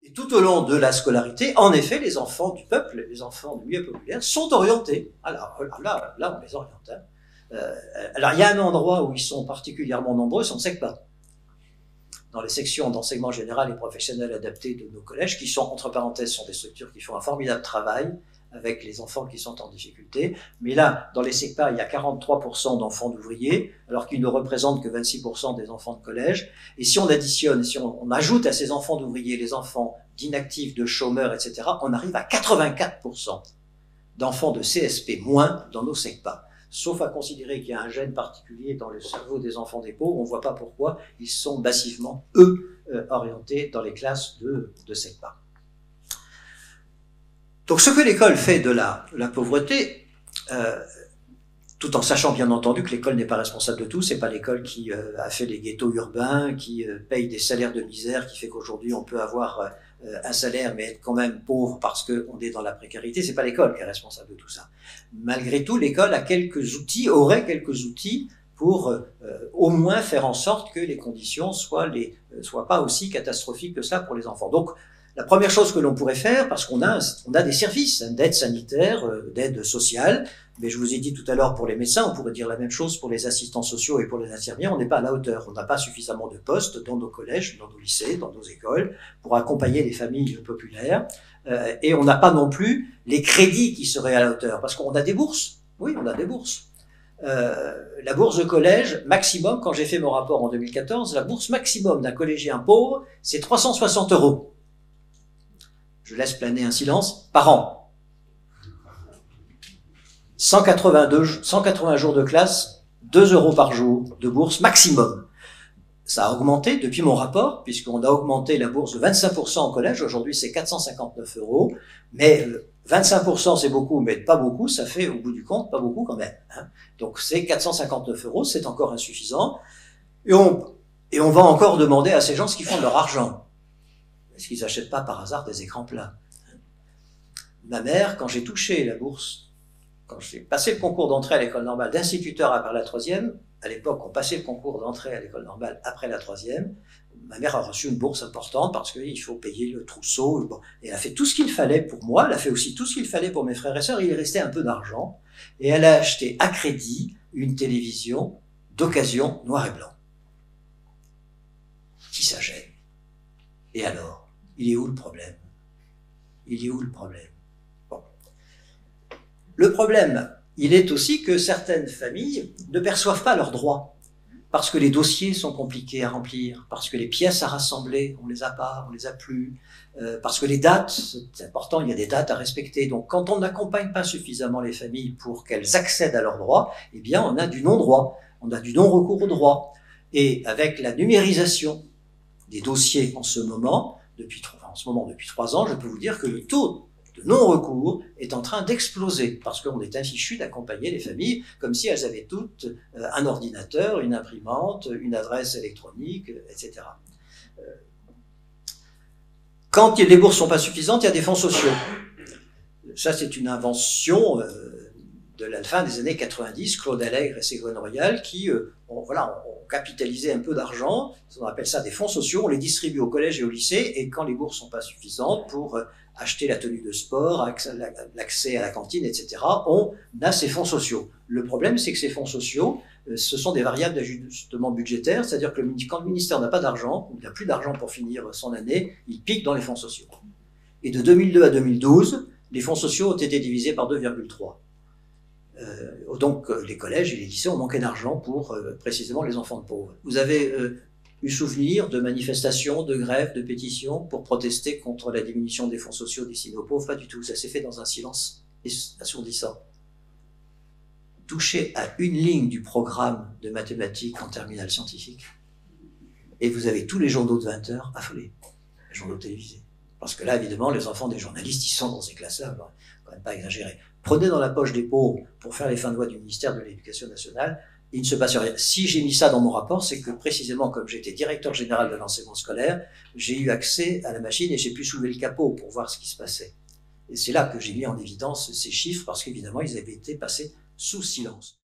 Et tout au long de la scolarité, en effet, les enfants du peuple, les enfants du milieu populaire sont orientés. Alors là, on les oriente. Alors, il y a un endroit où ils sont particulièrement nombreux, c'est en SECPA. Dans les sections d'enseignement général et professionnel adapté de nos collèges, qui sont, entre parenthèses, sont des structures qui font un formidable travail avec les enfants qui sont en difficulté. Mais là, dans les SECPA, il y a 43% d'enfants d'ouvriers, alors qu'ils ne représentent que 26% des enfants de collège. Et si on additionne, si on ajoute à ces enfants d'ouvriers les enfants d'inactifs, de chômeurs, etc., on arrive à 84% d'enfants de CSP moins dans nos SECPA. Sauf à considérer qu'il y a un gène particulier dans le cerveau des enfants des pauvres, on ne voit pas pourquoi ils sont massivement, eux, orientés dans les classes de SECPA. Donc ce que l'école fait de la pauvreté, tout en sachant bien entendu que l'école n'est pas responsable de tout, c'est pas l'école qui a fait les ghettos urbains, qui paye des salaires de misère, qui fait qu'aujourd'hui on peut avoir un salaire mais être quand même pauvre parce qu'on est dans la précarité, c'est pas l'école qui est responsable de tout ça. Malgré tout, l'école a quelques outils, aurait quelques outils pour au moins faire en sorte que les conditions soient pas aussi catastrophiques que ça pour les enfants. Donc, la première chose que l'on pourrait faire, parce qu'on a des services d'aide sanitaire, d'aide sociale, mais je vous ai dit tout à l'heure pour les médecins, on pourrait dire la même chose pour les assistants sociaux et pour les infirmières, on n'est pas à la hauteur, on n'a pas suffisamment de postes dans nos collèges, dans nos lycées, dans nos écoles, pour accompagner les familles populaires, et on n'a pas non plus les crédits qui seraient à la hauteur, parce qu'on a des bourses, oui, on a des bourses. La bourse de collège, maximum, quand j'ai fait mon rapport en 2014, la bourse maximum d'un collégien pauvre, c'est 360 €. Je laisse planer un silence, par an. 180 jours de classe, 2 € par jour de bourse maximum. Ça a augmenté depuis mon rapport, puisqu'on a augmenté la bourse de 25% en collège. Aujourd'hui, c'est 459 €. Mais 25%, c'est beaucoup, mais pas beaucoup. Ça fait, au bout du compte, pas beaucoup quand même. Donc, c'est 459 €, c'est encore insuffisant. Et on va encore demander à ces gens ce qu'ils font de leur argent. Est-ce qu'ils n'achètent pas par hasard des écrans plats? Ma mère, quand j'ai touché la bourse, quand j'ai passé le concours d'entrée à l'école normale d'instituteur après la 3e, à l'époque, on passait le concours d'entrée à l'école normale après la 3e, ma mère a reçu une bourse importante parce qu'il faut payer le trousseau. Bon. Et elle a fait tout ce qu'il fallait pour moi, elle a fait aussi tout ce qu'il fallait pour mes frères et sœurs, il restait un peu d'argent. Et elle a acheté à crédit une télévision d'occasion noir et blanc. Qui ça gêne? Et alors? Il est où le problème? Il est où le problème? Bon. Le problème, il est aussi que certaines familles ne perçoivent pas leurs droits, parce que les dossiers sont compliqués à remplir, parce que les pièces à rassembler, on les a pas, on les a plus, parce que les dates, c'est important, il y a des dates à respecter. Donc quand on n'accompagne pas suffisamment les familles pour qu'elles accèdent à leurs droits, eh bien on a du non-droit, on a du non-recours aux droits. Et avec la numérisation des dossiers en ce moment, depuis 3 ans, je peux vous dire que le taux de non-recours est en train d'exploser parce qu'on est infichu d'accompagner les familles comme si elles avaient toutes un ordinateur, une imprimante, une adresse électronique, etc. Quand les bourses sont pas suffisantes, il y a des fonds sociaux. Ça, c'est une invention de la fin des années 90, Claude Allègre et Ségolène Royal, qui ont capitalisé un peu d'argent, on appelle ça des fonds sociaux, on les distribue au collège et au lycée, et quand les bourses sont pas suffisantes pour acheter la tenue de sport, l'accès à la cantine, etc., on a ces fonds sociaux. Le problème, c'est que ces fonds sociaux, ce sont des variables d'ajustement budgétaire, c'est-à-dire que quand le ministère n'a pas d'argent, ou il n'a plus d'argent pour finir son année, il pique dans les fonds sociaux. Et de 2002 à 2012, les fonds sociaux ont été divisés par 2,3. Donc les collèges et les lycées ont manqué d'argent pour précisément les enfants de pauvres. Vous avez eu souvenir de manifestations, de grèves, de pétitions pour protester contre la diminution des fonds sociaux destinés aux pauvres? Pas du tout, ça s'est fait dans un silence assourdissant. Touchez à une ligne du programme de mathématiques en terminale scientifique et vous avez tous les journaux de 20 heures affolés, les journaux télévisés. Parce que là, évidemment, les enfants des journalistes, ils sont dans ces classes-là, quand même pas exagérer. Prenez dans la poche des pauvres pour faire les fins de loi du ministère de l'Éducation nationale, il ne se passe rien. Si j'ai mis ça dans mon rapport, c'est que précisément comme j'étais directeur général de l'enseignement scolaire, j'ai eu accès à la machine et j'ai pu soulever le capot pour voir ce qui se passait. Et c'est là que j'ai mis en évidence ces chiffres parce qu'évidemment, ils avaient été passés sous silence.